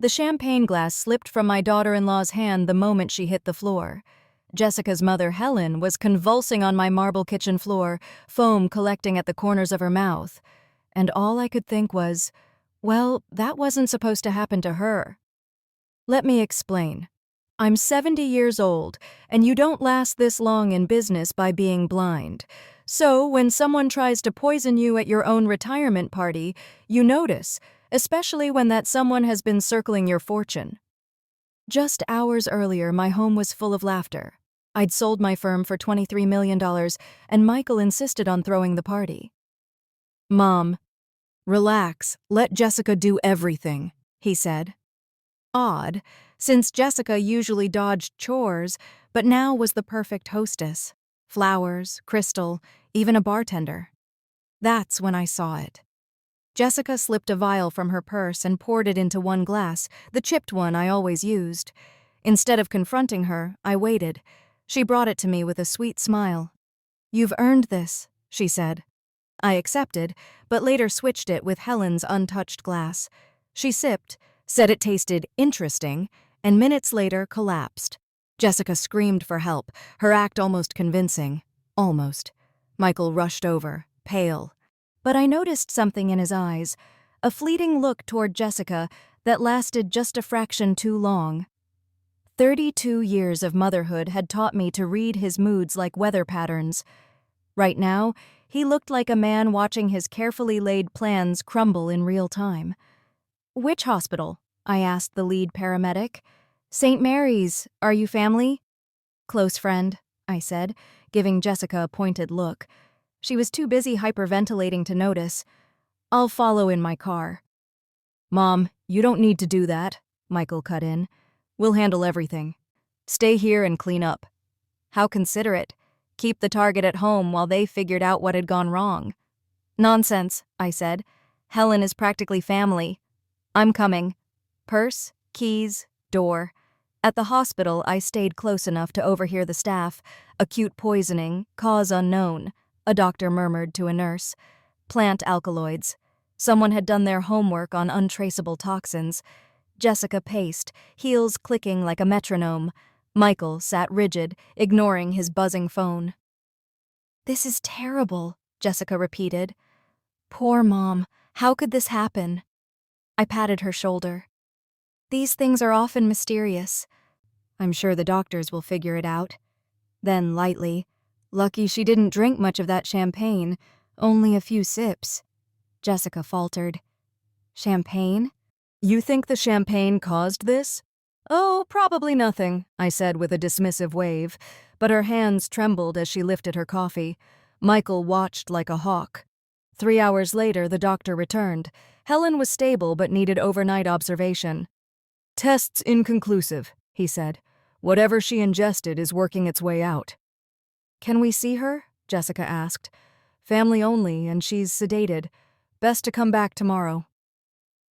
The champagne glass slipped from my daughter-in-law's hand the moment she hit the floor. Jessica's mother, Helen, was convulsing on my marble kitchen floor, foam collecting at the corners of her mouth. And all I could think was, well, that wasn't supposed to happen to her. Let me explain. I'm 70 years old, and you don't last this long in business by being blind. So when someone tries to poison you at your own retirement party, you notice, especially when that someone has been circling your fortune. Just hours earlier, my home was full of laughter. I'd sold my firm for $23 million, and Michael insisted on throwing the party. "Mom, relax, let Jessica do everything," he said. Odd, since Jessica usually dodged chores, but now was the perfect hostess. Flowers, crystal, even a bartender. That's when I saw it. Jessica slipped a vial from her purse and poured it into one glass, the chipped one I always used. Instead of confronting her, I waited. She brought it to me with a sweet smile. "You've earned this," she said. I accepted, but later switched it with Helen's untouched glass. She sipped, said it tasted interesting, and minutes later collapsed. Jessica screamed for help, her act almost convincing. Almost. Michael rushed over, pale. But I noticed something in his eyes, a fleeting look toward Jessica that lasted just a fraction too long. 32 years of motherhood had taught me to read his moods like weather patterns. Right now, he looked like a man watching his carefully laid plans crumble in real time. "Which hospital?" I asked the lead paramedic. "St. Mary's. Are you family?" "Close friend," I said, giving Jessica a pointed look. She was too busy hyperventilating to notice. "I'll follow in my car." "Mom, you don't need to do that," Michael cut in. "We'll handle everything. Stay here and clean up." How considerate. Keep the target at home while they figured out what had gone wrong. "Nonsense," I said. "Helen is practically family. I'm coming. Purse, keys, door." At the hospital, I stayed close enough to overhear the staff. "Acute poisoning, cause unknown," a doctor murmured to a nurse. "Plant alkaloids." Someone had done their homework on untraceable toxins. Jessica paced, heels clicking like a metronome. Michael sat rigid, ignoring his buzzing phone. "This is terrible," Jessica repeated. "Poor Mom, how could this happen?" I patted her shoulder. "These things are often mysterious. I'm sure the doctors will figure it out." Then lightly, "Lucky she didn't drink much of that champagne, only a few sips." Jessica faltered. "Champagne? You think the champagne caused this?" "Oh, probably nothing," I said with a dismissive wave, but her hands trembled as she lifted her coffee. Michael watched like a hawk. 3 hours later, the doctor returned. Helen was stable but needed overnight observation. "Tests inconclusive," he said. "Whatever she ingested is working its way out." "Can we see her?" Jessica asked. "Family only, and she's sedated. Best to come back tomorrow."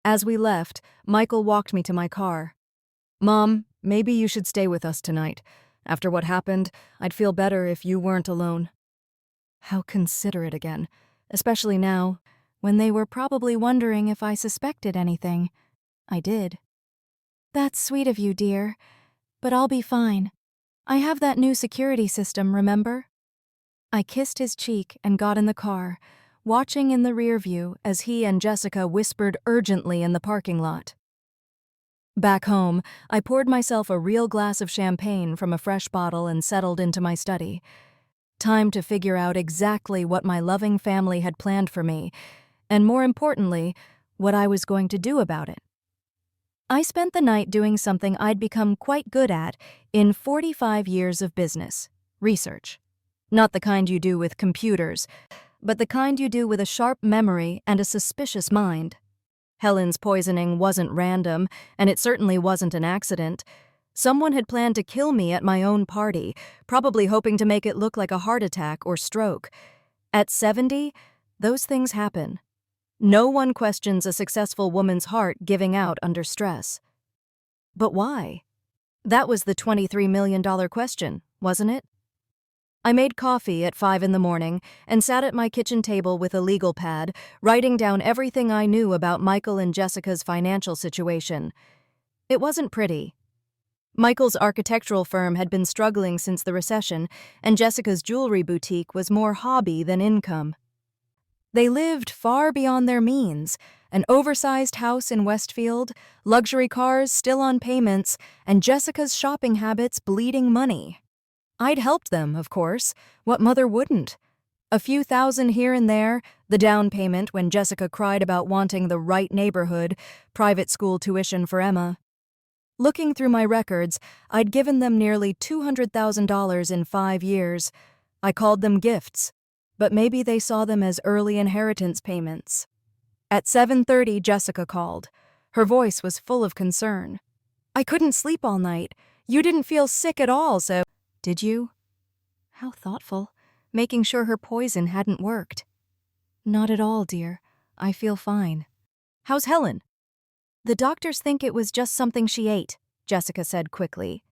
As we left, Michael walked me to my car. "Mom, maybe you should stay with us tonight. After what happened, I'd feel better if you weren't alone." How considerate again, especially now, when they were probably wondering if I suspected anything. I did. "That's sweet of you, dear, but I'll be fine. I have that new security system, remember?" I kissed his cheek and got in the car, watching in the rear view as he and Jessica whispered urgently in the parking lot. Back home, I poured myself a real glass of champagne from a fresh bottle and settled into my study. Time to figure out exactly what my loving family had planned for me, and more importantly, what I was going to do about it. I spent the night doing something I'd become quite good at in 45 years of business: research. Not the kind you do with computers, but the kind you do with a sharp memory and a suspicious mind. Helen's poisoning wasn't random, and it certainly wasn't an accident. Someone had planned to kill me at my own party, probably hoping to make it look like a heart attack or stroke. At 70, those things happen. No one questions a successful woman's heart giving out under stress. But why? That was the $23 million question, wasn't it? I made coffee at 5 in the morning and sat at my kitchen table with a legal pad, writing down everything I knew about Michael and Jessica's financial situation. It wasn't pretty. Michael's architectural firm had been struggling since the recession, and Jessica's jewelry boutique was more hobby than income. They lived far beyond their means, an oversized house in Westfield, luxury cars still on payments, and Jessica's shopping habits bleeding money. I'd helped them, of course. What mother wouldn't? A few thousand here and there, the down payment when Jessica cried about wanting the right neighborhood, private school tuition for Emma. Looking through my records, I'd given them nearly $200,000 in 5 years. I called them gifts, but maybe they saw them as early inheritance payments. At 7:30, Jessica called. Her voice was full of concern. "I couldn't sleep all night. You didn't feel sick at all, so—" "Did you?" How thoughtful, making sure her poison hadn't worked. "Not at all, dear. I feel fine." "How's Helen?" "The doctors think it was just something she ate," Jessica said quickly.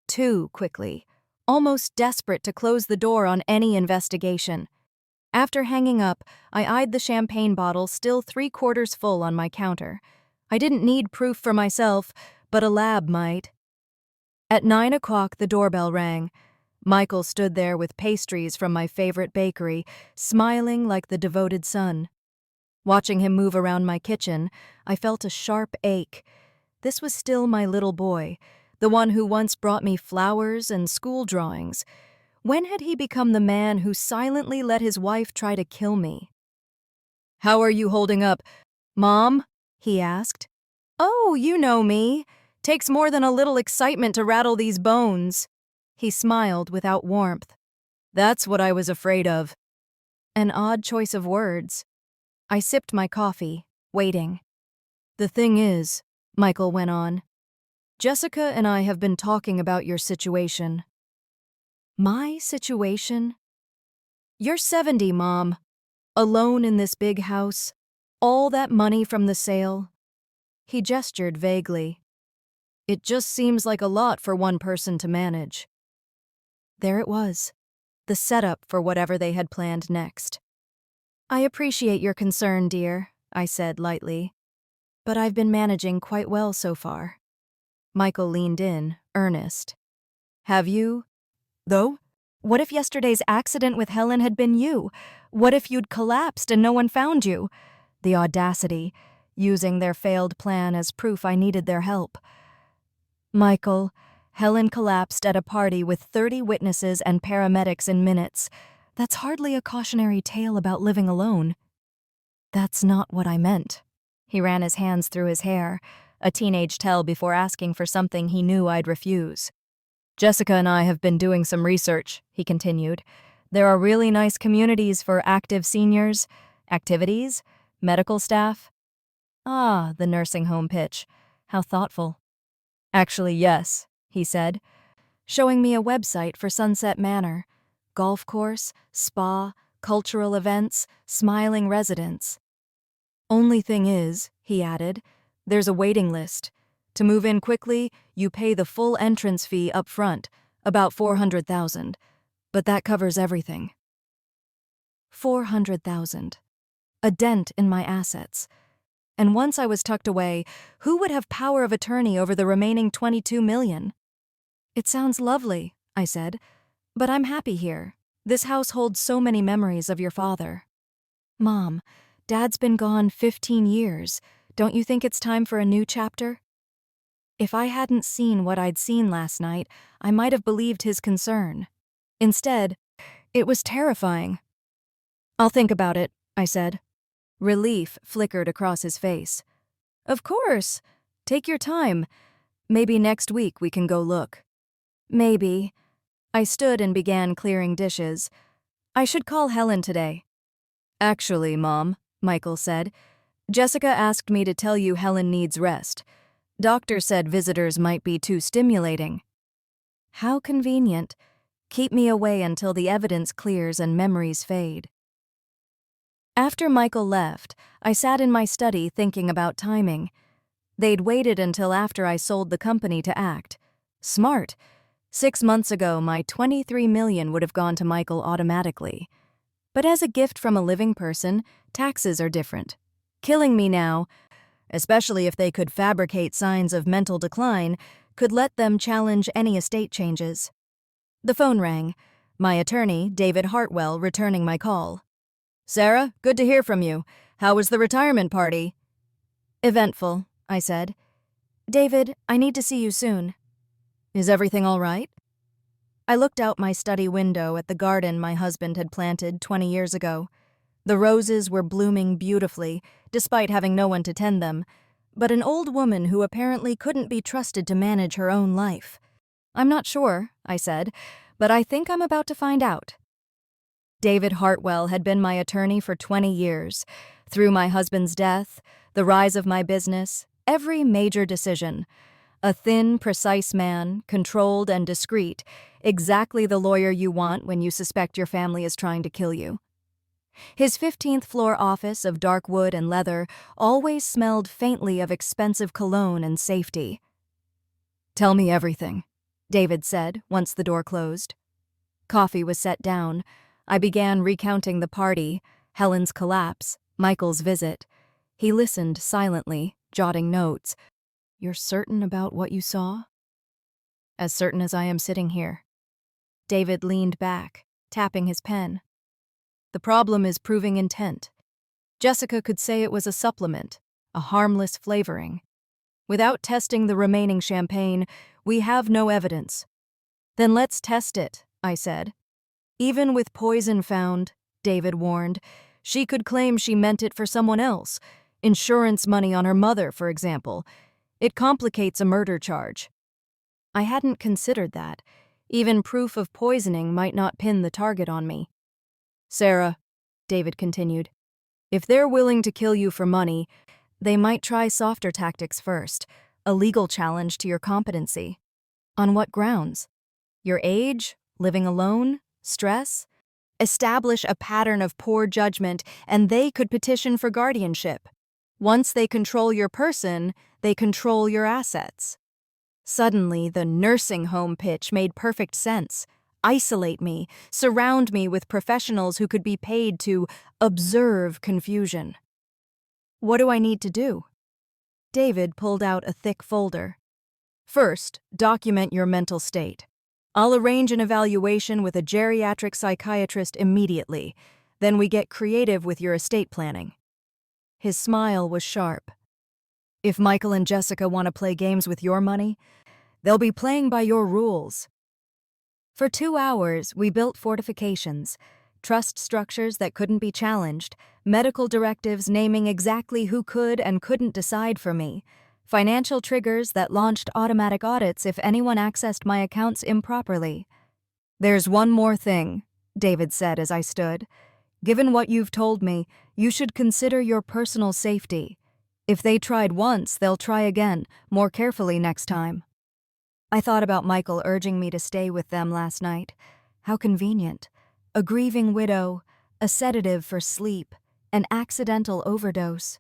Too quickly, almost desperate to close the door on any investigation. After hanging up, I eyed the champagne bottle still 3/4 full on my counter. I didn't need proof for myself, but a lab might. At 9 o'clock, the doorbell rang. Michael stood there with pastries from my favorite bakery, smiling like the devoted son. Watching him move around my kitchen, I felt a sharp ache. This was still my little boy, the one who once brought me flowers and school drawings. When had he become the man who silently let his wife try to kill me? "How are you holding up, Mom?" he asked. "Oh, you know me. Takes more than a little excitement to rattle these bones." He smiled without warmth. "That's what I was afraid of." An odd choice of words. I sipped my coffee, waiting. "The thing is," Michael went on, "Jessica and I have been talking about your situation." "My situation?" "You're 70, Mom. Alone in this big house. All that money from the sale." He gestured vaguely. "It just seems like a lot for one person to manage." There it was, the setup for whatever they had planned next. "I appreciate your concern, dear," I said lightly, "but I've been managing quite well so far." Michael leaned in, earnest. "Have you? Though? What if yesterday's accident with Helen had been you? What if you'd collapsed and no one found you?" The audacity, using their failed plan as proof I needed their help. "Michael, Helen collapsed at a party with 30 witnesses and paramedics in minutes. That's hardly a cautionary tale about living alone." "That's not what I meant." He ran his hands through his hair, a teenage tell before asking for something he knew I'd refuse. "Jessica and I have been doing some research," he continued. "There are really nice communities for active seniors, activities, medical staff." "Ah, the nursing home pitch. How thoughtful." "Actually, yes," he said, showing me a website for Sunset Manor. Golf course, spa, cultural events, smiling residents. "Only thing is," he added, "there's a waiting list. To move in quickly, you pay the full entrance fee up front, about $400,000. But that covers everything." $400,000. A dent in my assets. And once I was tucked away, who would have power of attorney over the remaining $22 million? "It sounds lovely," I said, "but I'm happy here. This house holds so many memories of your father." "Mom, Dad's been gone 15 years. Don't you think it's time for a new chapter?" If I hadn't seen what I'd seen last night, I might have believed his concern. Instead, it was terrifying. "I'll think about it," I said. Relief flickered across his face. "Of course. Take your time. Maybe next week we can go look." "Maybe." I stood and began clearing dishes. "I should call Helen today." "Actually, Mom," Michael said, "Jessica asked me to tell you Helen needs rest. Doctor said visitors might be too stimulating." How convenient. Keep me away until the evidence clears and memories fade. After Michael left, I sat in my study thinking about timing. They'd waited until after I sold the company to act. Smart. 6 months ago, my $23 million would have gone to Michael automatically. But as a gift from a living person, taxes are different. Killing me now, especially if they could fabricate signs of mental decline, could let them challenge any estate changes. The phone rang. My attorney, David Hartwell, returning my call. "Sarah, good to hear from you. How was the retirement party?" "Eventful," I said. "David, I need to see you soon." "Is everything all right?" I looked out my study window at the garden my husband had planted 20 years ago. The roses were blooming beautifully, despite having no one to tend them, but an old woman who apparently couldn't be trusted to manage her own life. "I'm not sure," I said, "but I think I'm about to find out." David Hartwell had been my attorney for 20 years. Through my husband's death, the rise of my business, every major decision. A thin, precise man, controlled and discreet, exactly the lawyer you want when you suspect your family is trying to kill you. His 15th floor office of dark wood and leather always smelled faintly of expensive cologne and safety. "Tell me everything," David said once the door closed. Coffee was set down. I began recounting the party, Helen's collapse, Michael's visit. He listened silently, jotting notes. "You're certain about what you saw?" "As certain as I am sitting here." David leaned back, tapping his pen. "The problem is proving intent. Jessica could say it was a supplement, a harmless flavoring. Without testing the remaining champagne, we have no evidence." "Then let's test it," I said. "Even with poison found," David warned, "she could claim she meant it for someone else. Insurance money on her mother, for example. It complicates a murder charge." I hadn't considered that. Even proof of poisoning might not pin the target on me. "Sarah," David continued, "if they're willing to kill you for money, they might try softer tactics first, a legal challenge to your competency." "On what grounds?" "Your age, living alone, stress. Establish a pattern of poor judgment, and they could petition for guardianship. Once they control your person, they control your assets." Suddenly, the nursing home pitch made perfect sense. Isolate me, surround me with professionals who could be paid to observe confusion. "What do I need to do?" David pulled out a thick folder. "First, document your mental state. I'll arrange an evaluation with a geriatric psychiatrist immediately. Then we get creative with your estate planning." His smile was sharp. "If Michael and Jessica want to play games with your money, they'll be playing by your rules." For 2 hours, we built fortifications, trust structures that couldn't be challenged, medical directives naming exactly who could and couldn't decide for me, financial triggers that launched automatic audits if anyone accessed my accounts improperly. "There's one more thing," David said as I stood. "Given what you've told me, you should consider your personal safety. If they tried once, they'll try again, more carefully next time." I thought about Michael urging me to stay with them last night. How convenient. A grieving widow, a sedative for sleep, an accidental overdose.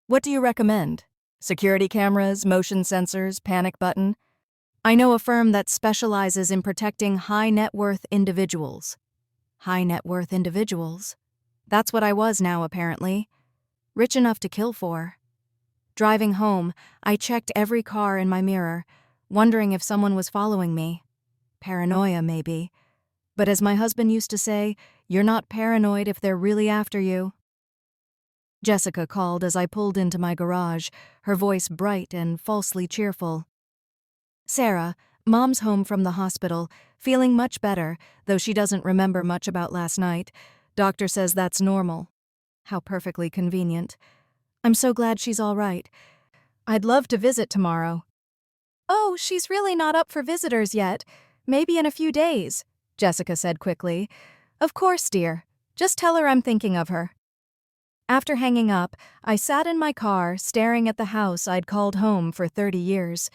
"What do you recommend? Security cameras, motion sensors, panic button?" "I know a firm that specializes in protecting high-net-worth individuals." High-net-worth individuals? That's what I was now, apparently. Rich enough to kill for. Driving home, I checked every car in my mirror, wondering if someone was following me. Paranoia, maybe. But as my husband used to say, you're not paranoid if they're really after you. Jessica called as I pulled into my garage, her voice bright and falsely cheerful. "Sarah, Mom's home from the hospital, feeling much better, though she doesn't remember much about last night. Doctor says that's normal." How perfectly convenient. "I'm so glad she's all right. I'd love to visit tomorrow." "Oh, she's really not up for visitors yet. Maybe in a few days," Jessica said quickly. "Of course, dear. Just tell her I'm thinking of her." After hanging up, I sat in my car staring at the house I'd called home for 30 years.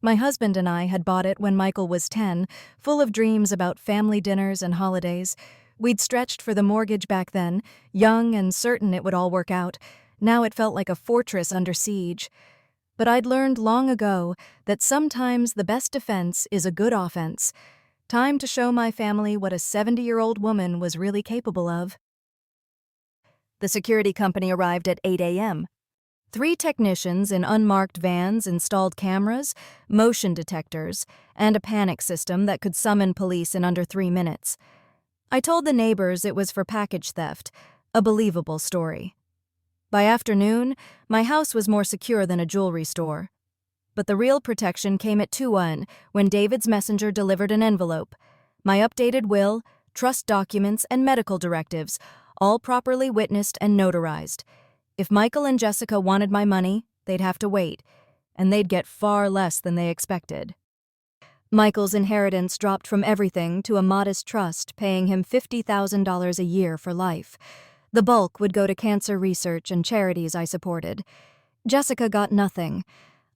My husband and I had bought it when Michael was 10, full of dreams about family dinners and holidays. We'd stretched for the mortgage back then, young and certain it would all work out. Now it felt like a fortress under siege. But I'd learned long ago that sometimes the best defense is a good offense. Time to show my family what a 70-year-old woman was really capable of. The security company arrived at 8 a.m. 3 technicians in unmarked vans installed cameras, motion detectors, and a panic system that could summon police in under 3 minutes. I told the neighbors it was for package theft, a believable story. By afternoon, my house was more secure than a jewelry store. But the real protection came at 2:01 when David's messenger delivered an envelope. My updated will, trust documents, and medical directives, all properly witnessed and notarized. If Michael and Jessica wanted my money, they'd have to wait, and they'd get far less than they expected. Michael's inheritance dropped from everything to a modest trust paying him $50,000 a year for life. The bulk would go to cancer research and charities I supported. Jessica got nothing.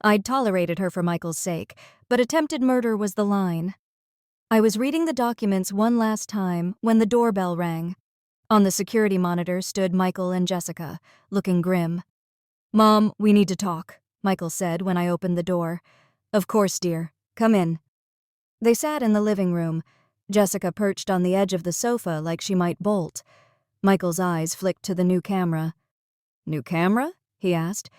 I'd tolerated her for Michael's sake, but attempted murder was the line. I was reading the documents one last time when the doorbell rang. On the security monitor stood Michael and Jessica, looking grim. "Mom, we need to talk," Michael said when I opened the door. "Of course, dear. Come in." They sat in the living room, Jessica perched on the edge of the sofa like she might bolt. Michael's eyes flicked to the new camera. "New camera?" he asked.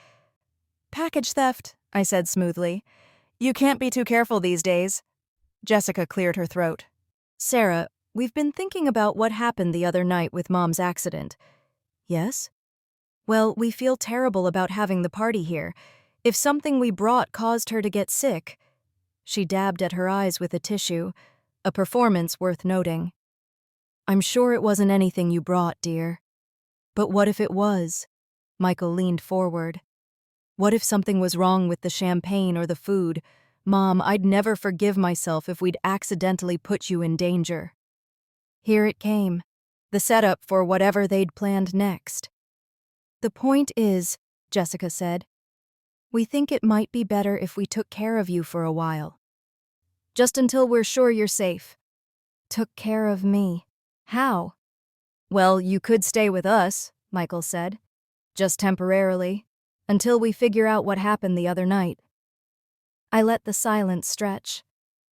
"Package theft," I said smoothly. "You can't be too careful these days." Jessica cleared her throat. "Sarah, we've been thinking about what happened the other night with Mom's accident." "Yes?" "Well, we feel terrible about having the party here. If something we brought caused her to get sick..." She dabbed at her eyes with a tissue, a performance worth noting. "I'm sure it wasn't anything you brought, dear." "But what if it was?" Michael leaned forward. "What if something was wrong with the champagne or the food? Mom, I'd never forgive myself if we'd accidentally put you in danger." Here it came, the setup for whatever they'd planned next. "The point is," Jessica said, "we think it might be better if we took care of you for a while. Just until we're sure you're safe." "Took care of me? How?" "Well, you could stay with us," Michael said. "Just temporarily, until we figure out what happened the other night." I let the silence stretch.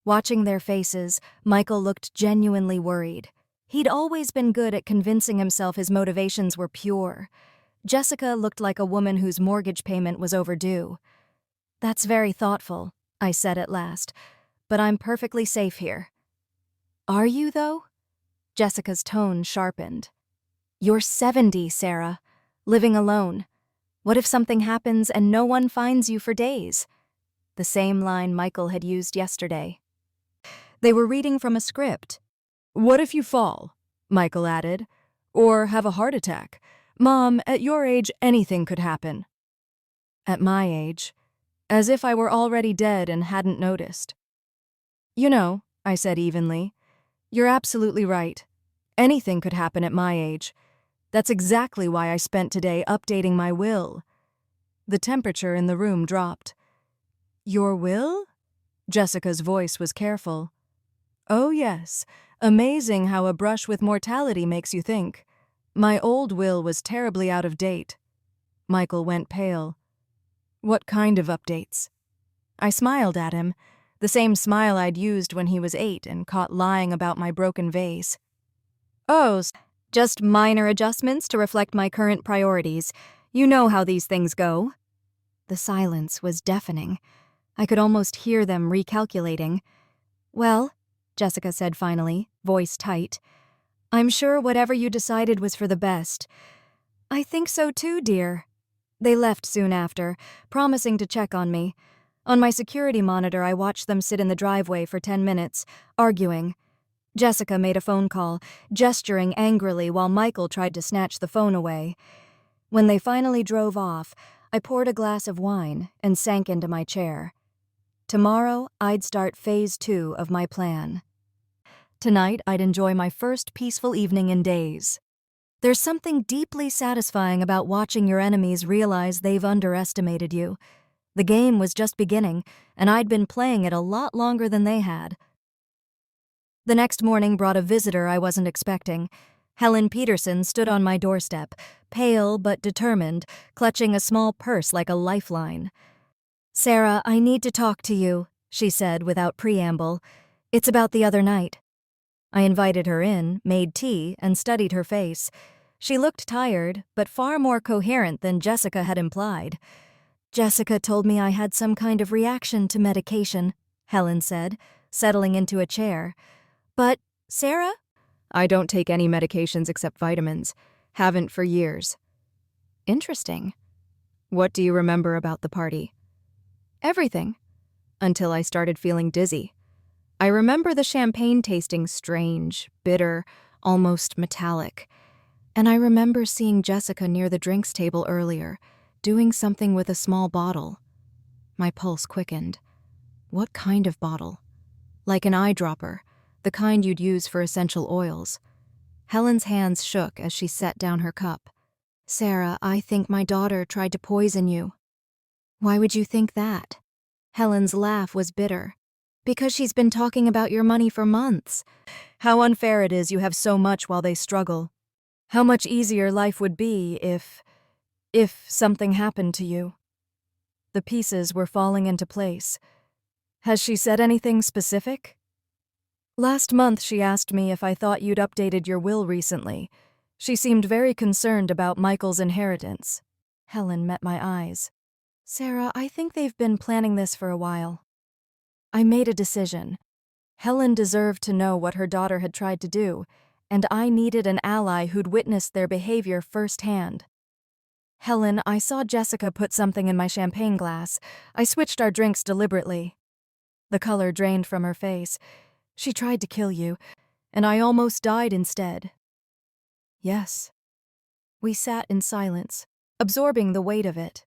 Watching their faces, Michael looked genuinely worried. He'd always been good at convincing himself his motivations were pure. Jessica looked like a woman whose mortgage payment was overdue. "That's very thoughtful," I said at last, "but I'm perfectly safe here." "Are you, though?" Jessica's tone sharpened. "You're 70, Sarah, living alone. What if something happens and no one finds you for days?" The same line Michael had used yesterday. They were reading from a script. "What if you fall?" Michael added. "Or have a heart attack? Mom, at your age, anything could happen." "At my age," as if I were already dead and hadn't noticed. "You know," I said evenly, "you're absolutely right. Anything could happen at my age. That's exactly why I spent today updating my will." The temperature in the room dropped. "Your will?" Jessica's voice was careful. "Oh yes, amazing how a brush with mortality makes you think. My old will was terribly out of date." Michael went pale. "What kind of updates?" I smiled at him, the same smile I'd used when he was 8 and caught lying about my broken vase. "Oh, just minor adjustments to reflect my current priorities. You know how these things go." The silence was deafening. I could almost hear them recalculating. "Well," Jessica said finally, voice tight, "I'm sure whatever you decided was for the best." "I think so too, dear." They left soon after, promising to check on me. On my security monitor, I watched them sit in the driveway for 10 minutes, arguing. Jessica made a phone call, gesturing angrily while Michael tried to snatch the phone away. When they finally drove off, I poured a glass of wine and sank into my chair. Tomorrow, I'd start phase 2 of my plan. Tonight, I'd enjoy my first peaceful evening in days. There's something deeply satisfying about watching your enemies realize they've underestimated you. The game was just beginning, and I'd been playing it a lot longer than they had. The next morning brought a visitor I wasn't expecting. Helen Peterson stood on my doorstep, pale but determined, clutching a small purse like a lifeline. "Sarah, I need to talk to you," she said without preamble. "It's about the other night." I invited her in, made tea, and studied her face. She looked tired, but far more coherent than Jessica had implied. Jessica told me I had some kind of reaction to medication, Helen said, settling into a chair. But, Sarah? I don't take any medications except vitamins. Haven't for years. Interesting. What do you remember about the party? Everything. Until I started feeling dizzy. I remember the champagne tasting strange, bitter, almost metallic. And I remember seeing Jessica near the drinks table earlier, doing something with a small bottle. My pulse quickened. What kind of bottle? Like an eyedropper, the kind you'd use for essential oils. Helen's hands shook as she set down her cup. Sarah, I think my daughter tried to poison you. Why would you think that? Helen's laugh was bitter. Because she's been talking about your money for months. How unfair it is you have so much while they struggle. How much easier life would be if something happened to you. The pieces were falling into place. Has she said anything specific? Last month she asked me if I thought you'd updated your will recently. She seemed very concerned about Michael's inheritance. Helen met my eyes. Sarah, I think they've been planning this for a while. I made a decision. Helen deserved to know what her daughter had tried to do, and I needed an ally who'd witnessed their behavior firsthand. Helen, I saw Jessica put something in my champagne glass. I switched our drinks deliberately. The color drained from her face. She tried to kill you, and I almost died instead. Yes. We sat in silence, absorbing the weight of it.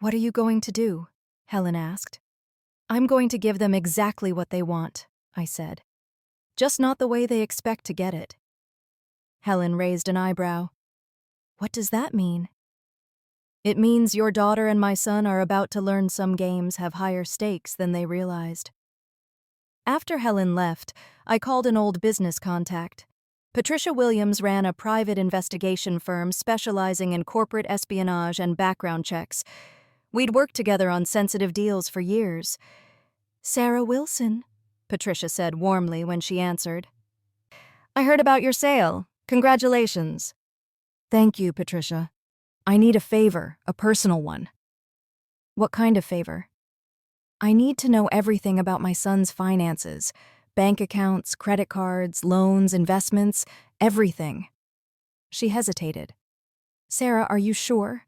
What are you going to do? Helen asked. I'm going to give them exactly what they want, I said. Just not the way they expect to get it. Helen raised an eyebrow. What does that mean? It means your daughter and my son are about to learn some games have higher stakes than they realized. After Helen left, I called an old business contact. Patricia Williams ran a private investigation firm specializing in corporate espionage and background checks. We'd worked together on sensitive deals for years. Sarah Wilson, Patricia said warmly when she answered. I heard about your sale. Congratulations. Thank you, Patricia. I need a favor, a personal one. What kind of favor? I need to know everything about my son's finances, bank accounts, credit cards, loans, investments, everything. She hesitated. Sarah, are you sure?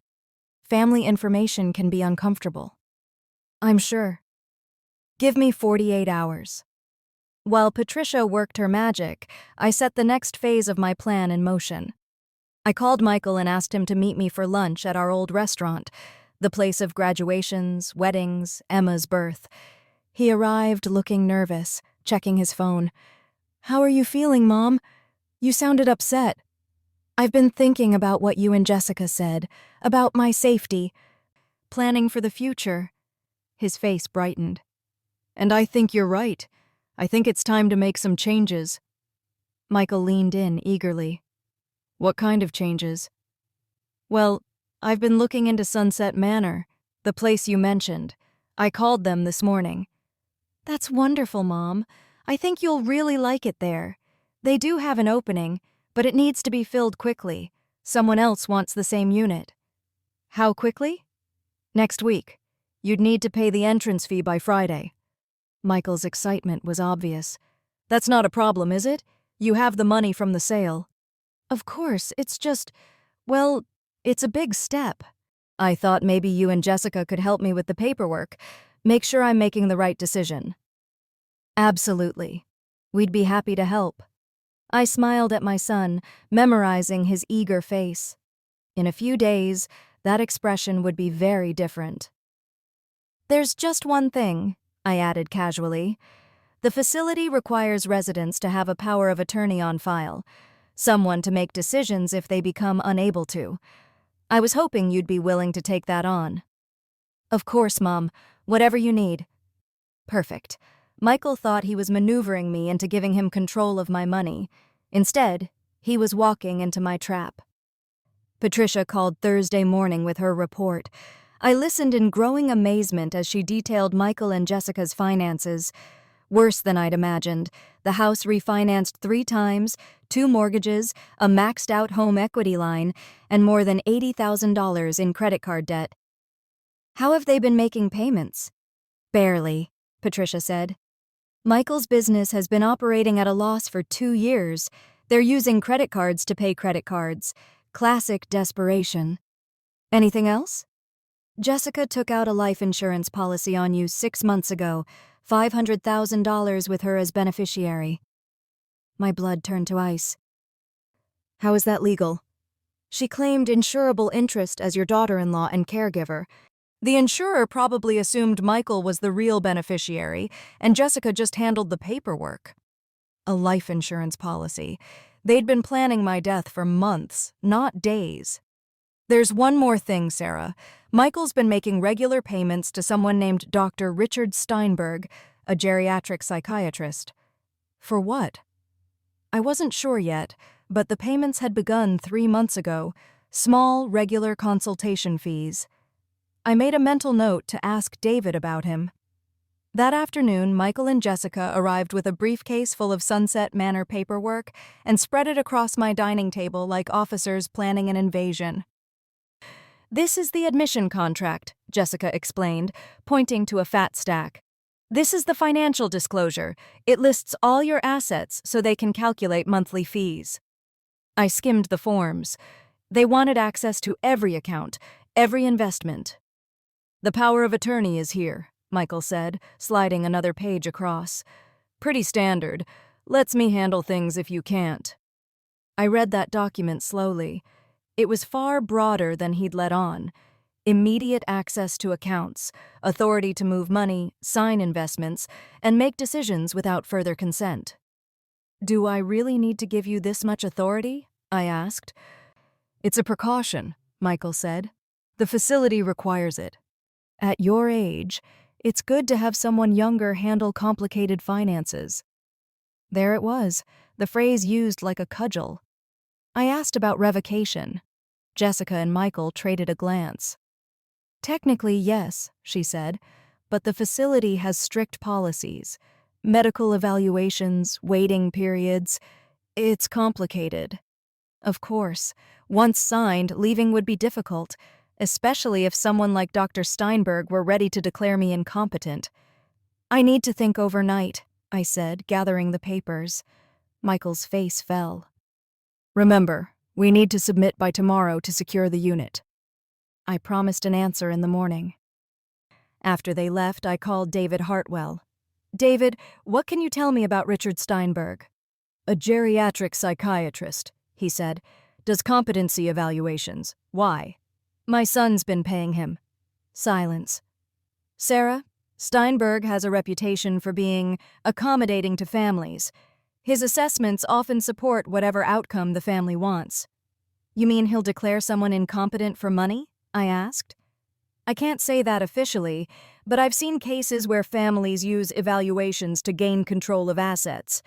Family information can be uncomfortable. I'm sure. Give me 48 hours. While Patricia worked her magic, I set the next phase of my plan in motion. I called Michael and asked him to meet me for lunch at our old restaurant, the place of graduations, weddings, Emma's birth. He arrived looking nervous, checking his phone. How are you feeling, Mom? You sounded upset. I've been thinking about what you and Jessica said, about my safety, planning for the future. His face brightened. And I think you're right. I think it's time to make some changes. Michael leaned in eagerly. What kind of changes? Well, I've been looking into Sunset Manor, the place you mentioned. I called them this morning. That's wonderful, Mom. I think you'll really like it there. They do have an opening, but it needs to be filled quickly. Someone else wants the same unit. How quickly? Next week. You'd need to pay the entrance fee by Friday. Michael's excitement was obvious. That's not a problem, is it? You have the money from the sale. Of course, it's just, well, it's a big step. I thought maybe you and Jessica could help me with the paperwork, make sure I'm making the right decision. Absolutely. We'd be happy to help. I smiled at my son, memorizing his eager face. In a few days, that expression would be very different. There's just one thing, I added casually. The facility requires residents to have a power of attorney on file, someone to make decisions if they become unable to. I was hoping you'd be willing to take that on. Of course, Mom. Whatever you need. Perfect. Michael thought he was maneuvering me into giving him control of my money. Instead, he was walking into my trap. Patricia called Thursday morning with her report. I listened in growing amazement as she detailed Michael and Jessica's finances. Worse than I'd imagined. The house refinanced 3 times, 2 mortgages, a maxed-out home equity line, and more than $80,000 in credit card debt. How have they been making payments? Barely, Patricia said. Michael's business has been operating at a loss for 2 years. They're using credit cards to pay credit cards. Classic desperation. Anything else? Jessica took out a life insurance policy on you 6 months ago, $500,000 with her as beneficiary. My blood turned to ice. How is that legal? She claimed insurable interest as your daughter-in-law and caregiver. The insurer probably assumed Michael was the real beneficiary, and Jessica just handled the paperwork. A life insurance policy. They'd been planning my death for months, not days. There's one more thing, Sarah. Michael's been making regular payments to someone named Dr. Richard Steinberg, a geriatric psychiatrist. For what? I wasn't sure yet, but the payments had begun 3 months ago, small, regular consultation fees. I made a mental note to ask David about him. That afternoon, Michael and Jessica arrived with a briefcase full of Sunset Manor paperwork and spread it across my dining table like officers planning an invasion. This is the admission contract, Jessica explained, pointing to a fat stack. This is the financial disclosure. It lists all your assets so they can calculate monthly fees. I skimmed the forms. They wanted access to every account, every investment. The power of attorney is here, Michael said, sliding another page across. Pretty standard. Lets me handle things if you can't. I read that document slowly. It was far broader than he'd let on. Immediate access to accounts, authority to move money, sign investments, and make decisions without further consent. Do I really need to give you this much authority? I asked. It's a precaution, Michael said. The facility requires it. At your age, it's good to have someone younger handle complicated finances. There it was, the phrase used like a cudgel. I asked about revocation. Jessica and Michael traded a glance. Technically, yes, she said, but the facility has strict policies. Medical evaluations, waiting periods. It's complicated. Of course, once signed, leaving would be difficult, especially if someone like Dr. Steinberg were ready to declare me incompetent. I need to think overnight, I said, gathering the papers. Michael's face fell. Remember, we need to submit by tomorrow to secure the unit. I promised an answer in the morning. After they left, I called David Hartwell. David, what can you tell me about Richard Steinberg? A geriatric psychiatrist, he said. Does competency evaluations. Why? My son's been paying him. Silence. Sarah, Steinberg has a reputation for being accommodating to families. His assessments often support whatever outcome the family wants. You mean he'll declare someone incompetent for money? I asked. I can't say that officially, but I've seen cases where families use evaluations to gain control of assets.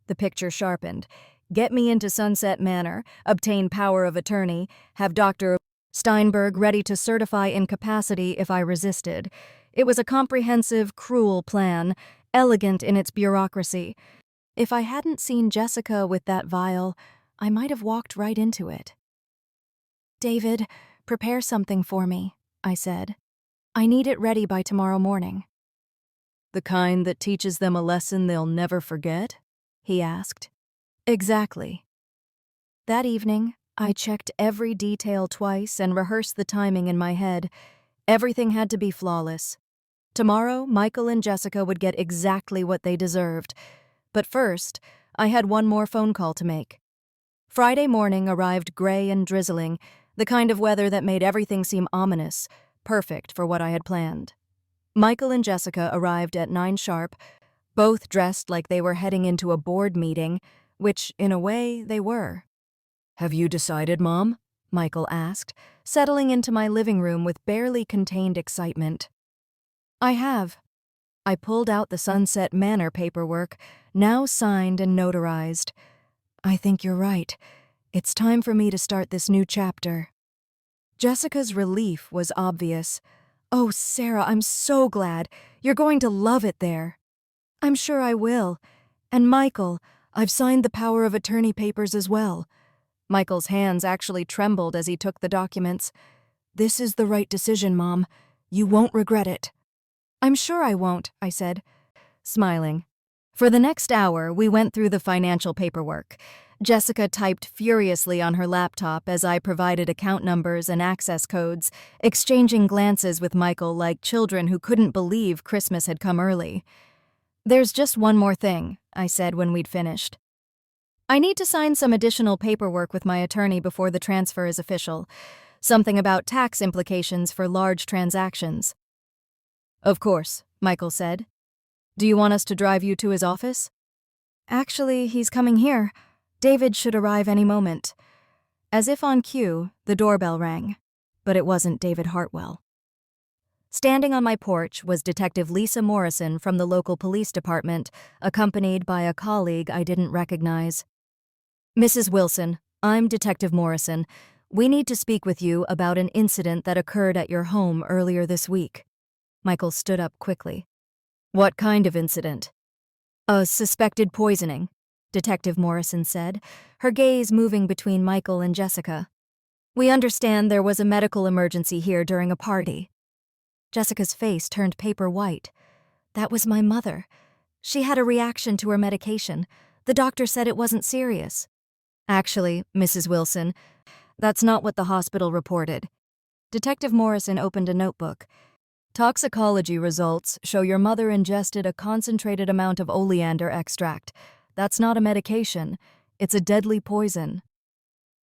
The picture sharpened. Get me into Sunset Manor, obtain power of attorney, have Dr. Steinberg ready to certify incapacity if I resisted. It was a comprehensive, cruel plan, elegant in its bureaucracy. If I hadn't seen Jessica with that vial, I might have walked right into it. David, prepare something for me, I said. I need it ready by tomorrow morning. The kind that teaches them a lesson they'll never forget? He asked. Exactly. That evening, I checked every detail twice and rehearsed the timing in my head. Everything had to be flawless. Tomorrow, Michael and Jessica would get exactly what they deserved. But first, I had one more phone call to make. Friday morning arrived gray and drizzling, the kind of weather that made everything seem ominous, perfect for what I had planned. Michael and Jessica arrived at 9 sharp, both dressed like they were heading into a board meeting, which, in a way, they were. Have you decided, Mom? Michael asked, settling into my living room with barely contained excitement. I have. I pulled out the Sunset Manor paperwork, now signed and notarized. I think you're right. It's time for me to start this new chapter. Jessica's relief was obvious. Oh, Sarah, I'm so glad. You're going to love it there. I'm sure I will. And Michael, I've signed the power of attorney papers as well. Michael's hands actually trembled as he took the documents. This is the right decision, Mom. You won't regret it. I'm sure I won't, I said, smiling. For the next hour, we went through the financial paperwork. Jessica typed furiously on her laptop as I provided account numbers and access codes, exchanging glances with Michael like children who couldn't believe Christmas had come early. There's just one more thing, I said when we'd finished. I need to sign some additional paperwork with my attorney before the transfer is official. Something about tax implications for large transactions. Of course, Michael said. Do you want us to drive you to his office? Actually, he's coming here. David should arrive any moment. As if on cue, the doorbell rang. But it wasn't David Hartwell. Standing on my porch was Detective Lisa Morrison from the local police department, accompanied by a colleague I didn't recognize. Mrs. Wilson, I'm Detective Morrison. We need to speak with you about an incident that occurred at your home earlier this week. Michael stood up quickly. What kind of incident? A suspected poisoning, Detective Morrison said, her gaze moving between Michael and Jessica. We understand there was a medical emergency here during a party. Jessica's face turned paper white. That was my mother. She had a reaction to her medication. The doctor said it wasn't serious. Actually, Mrs. Wilson, that's not what the hospital reported. Detective Morrison opened a notebook. Toxicology results show your mother ingested a concentrated amount of oleander extract. That's not a medication. It's a deadly poison.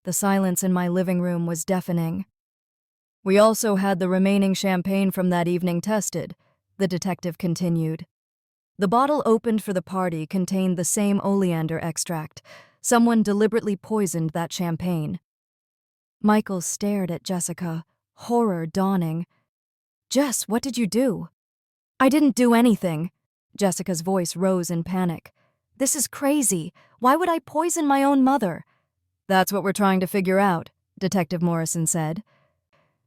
The silence in my living room was deafening. We also had the remaining champagne from that evening tested, the detective continued. The bottle opened for the party contained the same oleander extract. Someone deliberately poisoned that champagne. Michael stared at Jessica, horror dawning. Jess, what did you do? I didn't do anything. Jessica's voice rose in panic. This is crazy. Why would I poison my own mother? That's what we're trying to figure out, Detective Morrison said.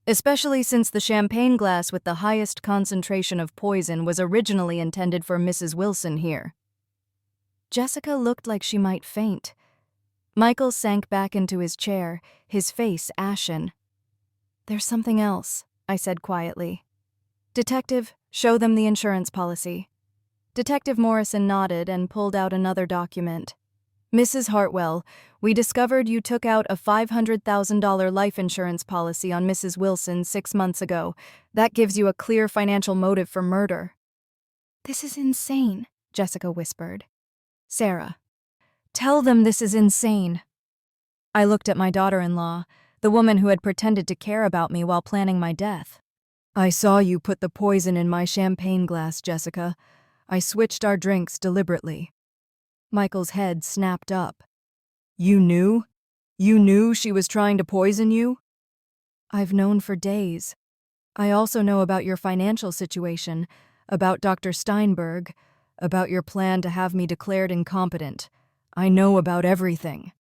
Especially since the champagne glass with the highest concentration of poison was originally intended for Mrs. Wilson here. Jessica looked like she might faint. Michael sank back into his chair, his face ashen. There's something else, I said quietly. Detective, show them the insurance policy. Detective Morrison nodded and pulled out another document. Mrs. Hartwell, we discovered you took out a $500,000 life insurance policy on Mrs. Wilson 6 months ago. That gives you a clear financial motive for murder. This is insane, Jessica whispered. Sarah, tell them this is insane. I looked at my daughter-in-law, the woman who had pretended to care about me while planning my death. I saw you put the poison in my champagne glass, Jessica. I switched our drinks deliberately. Michael's head snapped up. You knew? You knew she was trying to poison you? I've known for days. I also know about your financial situation, about Dr. Steinberg, about your plan to have me declared incompetent. I know about everything.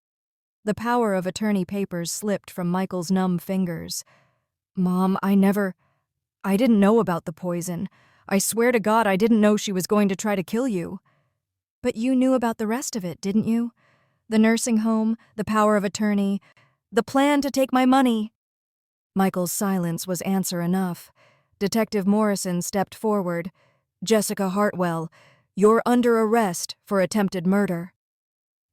The power of attorney papers slipped from Michael's numb fingers. Mom, I didn't know about the poison. I swear to God I didn't know she was going to try to kill you. But you knew about the rest of it, didn't you? The nursing home, the power of attorney, the plan to take my money. Michael's silence was answer enough. Detective Morrison stepped forward. Jessica Hartwell, you're under arrest for attempted murder.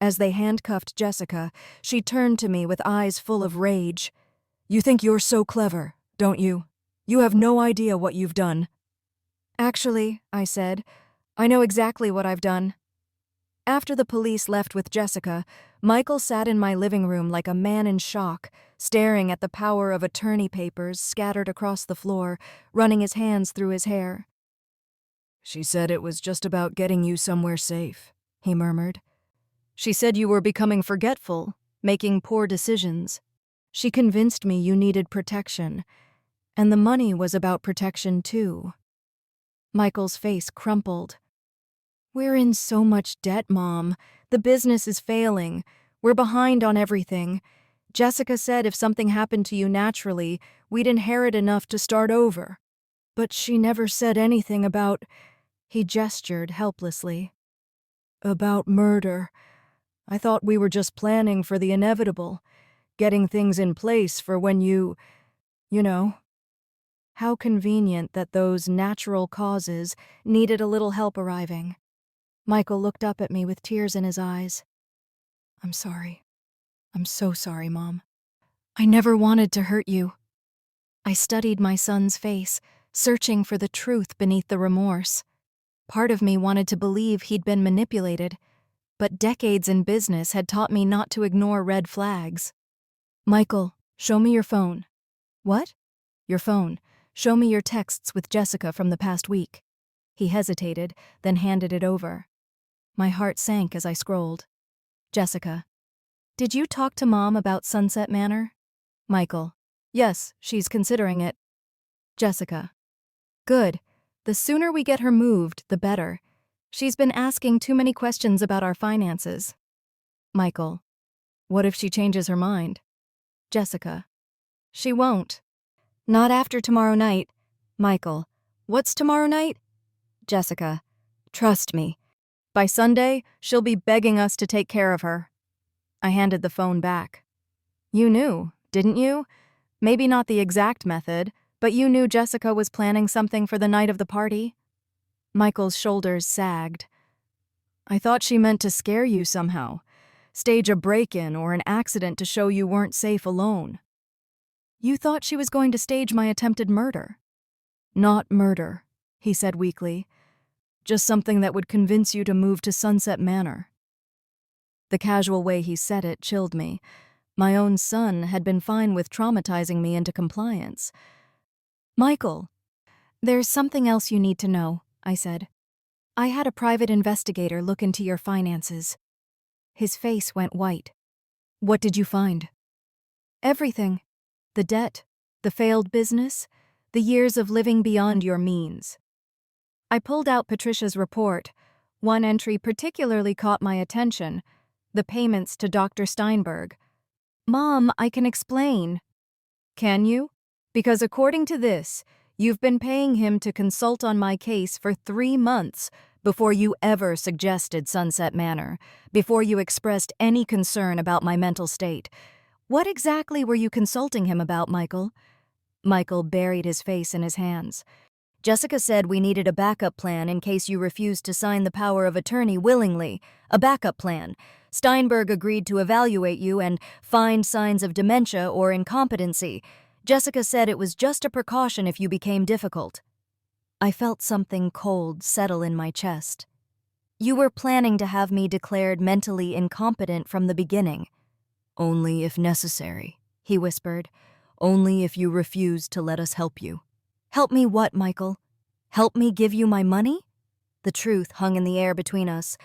As they handcuffed Jessica, she turned to me with eyes full of rage. You think you're so clever, don't you? You have no idea what you've done. Actually, I said, I know exactly what I've done. After the police left with Jessica, Michael sat in my living room like a man in shock, staring at the power of attorney papers scattered across the floor, running his hands through his hair. She said it was just about getting you somewhere safe, he murmured. She said you were becoming forgetful, making poor decisions. She convinced me you needed protection, and the money was about protection too. Michael's face crumpled. We're in so much debt, Mom. The business is failing. We're behind on everything. Jessica said if something happened to you naturally, we'd inherit enough to start over. But she never said anything about... He gestured helplessly. About murder. I thought we were just planning for the inevitable, getting things in place for when you know. How convenient that those natural causes needed a little help arriving. Michael looked up at me with tears in his eyes. I'm sorry. I'm so sorry, Mom. I never wanted to hurt you. I studied my son's face, searching for the truth beneath the remorse. Part of me wanted to believe he'd been manipulated, but decades in business had taught me not to ignore red flags. Michael, show me your phone. What? Your phone. Show me your texts with Jessica from the past week. He hesitated, then handed it over. My heart sank as I scrolled. Jessica. Did you talk to Mom about Sunset Manor? Michael. Yes, she's considering it. Jessica. Good. The sooner we get her moved, the better. She's been asking too many questions about our finances. Michael. What if she changes her mind? Jessica. She won't. Not after tomorrow night. Michael. What's tomorrow night? Jessica. Trust me. By Sunday, she'll be begging us to take care of her. I handed the phone back. You knew, didn't you? Maybe not the exact method, but you knew Jessica was planning something for the night of the party? Michael's shoulders sagged. I thought she meant to scare you somehow. Stage a break-in or an accident to show you weren't safe alone. You thought she was going to stage my attempted murder. Not murder, he said weakly. Just something that would convince you to move to Sunset Manor. The casual way he said it chilled me. My own son had been fine with traumatizing me into compliance. Michael, there's something else you need to know, I said. I had a private investigator look into your finances. His face went white. What did you find? Everything. The debt, the failed business, the years of living beyond your means. I pulled out Patricia's report. One entry particularly caught my attention, the payments to Dr. Steinberg. Mom, I can explain. Can you? Because according to this, you've been paying him to consult on my case for 3 months before you ever suggested Sunset Manor, before you expressed any concern about my mental state. What exactly were you consulting him about, Michael? Michael buried his face in his hands. Jessica said we needed a backup plan in case you refused to sign the power of attorney willingly. A backup plan. Steinberg agreed to evaluate you and find signs of dementia or incompetency. Jessica said it was just a precaution if you became difficult. I felt something cold settle in my chest. You were planning to have me declared mentally incompetent from the beginning. Only if necessary, he whispered. Only if you refuse to let us help you. Help me what, Michael? Help me give you my money? The truth hung in the air between us.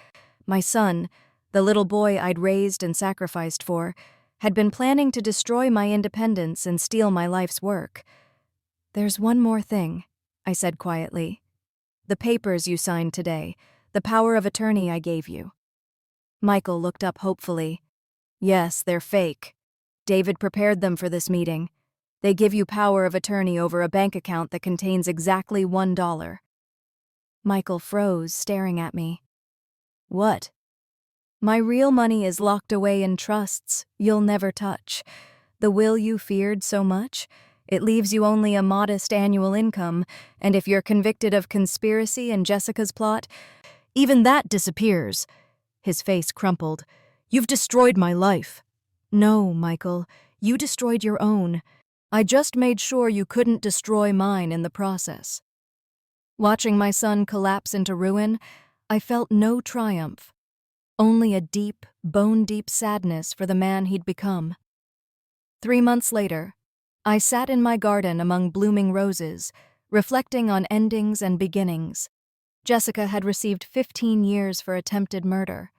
My son, the little boy I'd raised and sacrificed for, had been planning to destroy my independence and steal my life's work. There's one more thing, I said quietly. The papers you signed today, the power of attorney I gave you. Michael looked up hopefully. Yes, they're fake. David prepared them for this meeting. They give you power of attorney over a bank account that contains exactly $1. Michael froze, staring at me. What? My real money is locked away in trusts you'll never touch. The will you feared so much, it leaves you only a modest annual income, and if you're convicted of conspiracy in Jessica's plot, even that disappears. His face crumpled. You've destroyed my life. No, Michael, you destroyed your own. I just made sure you couldn't destroy mine in the process. Watching my son collapse into ruin, I felt no triumph, only a deep, bone-deep sadness for the man he'd become. 3 months later, I sat in my garden among blooming roses, reflecting on endings and beginnings. Jessica had received 15 years for attempted murder.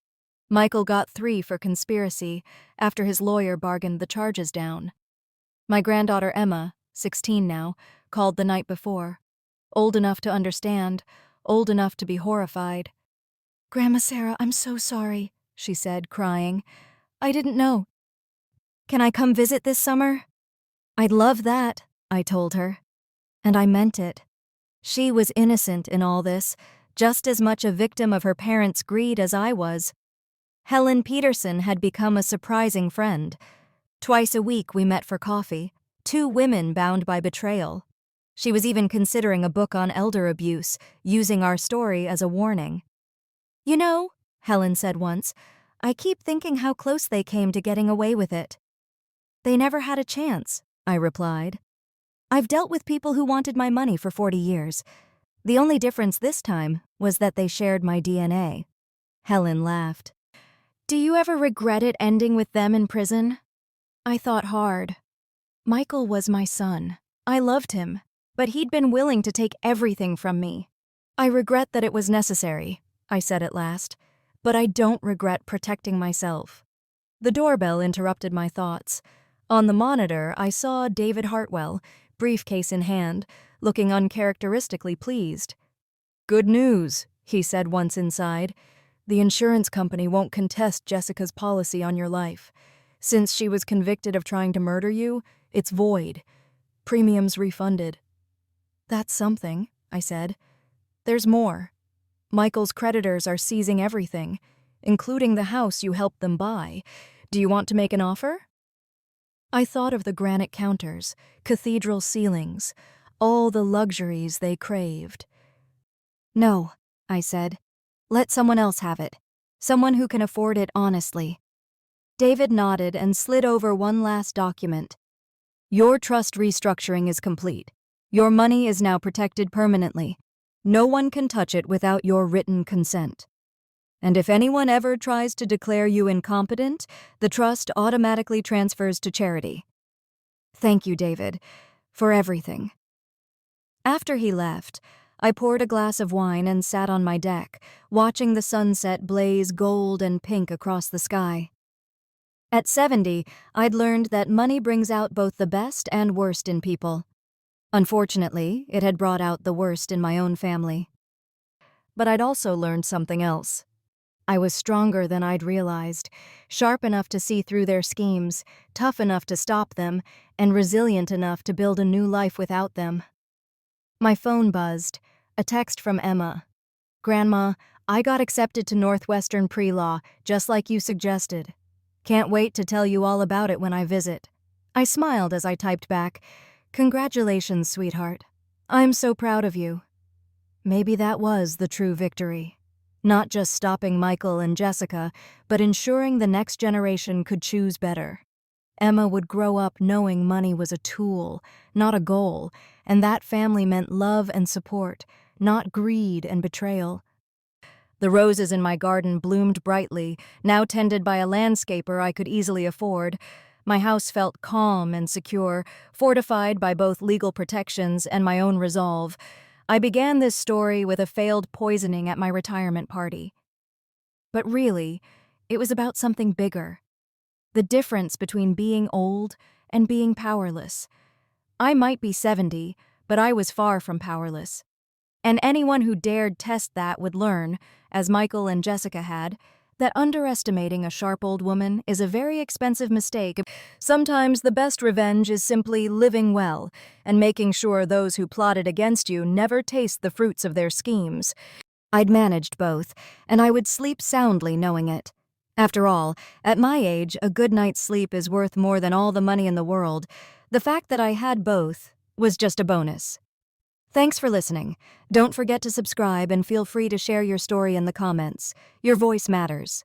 Michael got 3 for conspiracy after his lawyer bargained the charges down. My granddaughter Emma, 16 now, called the night before. Old enough to understand, old enough to be horrified. Grandma Sarah, I'm so sorry, she said, crying. I didn't know. Can I come visit this summer? I'd love that, I told her. And I meant it. She was innocent in all this, just as much a victim of her parents' greed as I was. Helen Peterson had become a surprising friend. Twice a week we met for coffee, two women bound by betrayal. She was even considering a book on elder abuse, using our story as a warning. "You know," Helen said once, "I keep thinking how close they came to getting away with it." "They never had a chance," I replied. "I've dealt with people who wanted my money for 40 years. The only difference this time was that they shared my DNA." Helen laughed. "Do you ever regret it ending with them in prison?" I thought hard. Michael was my son. I loved him, but he'd been willing to take everything from me. "I regret that it was necessary," I said at last, "but I don't regret protecting myself." The doorbell interrupted my thoughts. On the monitor, I saw David Hartwell, briefcase in hand, looking uncharacteristically pleased. "Good news," he said once inside. "The insurance company won't contest Jessica's policy on your life. Since she was convicted of trying to murder you, it's void. Premiums refunded." "That's something," I said. "There's more. Michael's creditors are seizing everything, including the house you helped them buy. Do you want to make an offer?" I thought of the granite counters, cathedral ceilings, all the luxuries they craved. "No," I said. "Let someone else have it. Someone who can afford it honestly." David nodded and slid over one last document. "Your trust restructuring is complete. Your money is now protected permanently. No one can touch it without your written consent. And if anyone ever tries to declare you incompetent, the trust automatically transfers to charity." "Thank you, David, for everything." After he left, I poured a glass of wine and sat on my deck, watching the sunset blaze gold and pink across the sky. At 70, I'd learned that money brings out both the best and worst in people. Unfortunately, it had brought out the worst in my own family. But I'd also learned something else. I was stronger than I'd realized, sharp enough to see through their schemes, tough enough to stop them, and resilient enough to build a new life without them. My phone buzzed, a text from Emma. "Grandma, I got accepted to Northwestern pre-law, just like you suggested. Can't wait to tell you all about it when I visit." I smiled as I typed back, "Congratulations, sweetheart. I'm so proud of you." Maybe that was the true victory. Not just stopping Michael and Jessica, but ensuring the next generation could choose better. Emma would grow up knowing money was a tool, not a goal, and that family meant love and support, not greed and betrayal. The roses in my garden bloomed brightly, now tended by a landscaper I could easily afford. My house felt calm and secure, fortified by both legal protections and my own resolve. I began this story with a failed poisoning at my retirement party. But really, it was about something bigger. The difference between being old and being powerless. I might be 70, but I was far from powerless. And anyone who dared test that would learn, as Michael and Jessica had, that underestimating a sharp old woman is a very expensive mistake. Sometimes the best revenge is simply living well and making sure those who plotted against you never taste the fruits of their schemes. I'd managed both, and I would sleep soundly knowing it. After all, at my age, a good night's sleep is worth more than all the money in the world. The fact that I had both was just a bonus. Thanks for listening. Don't forget to subscribe and feel free to share your story in the comments. Your voice matters.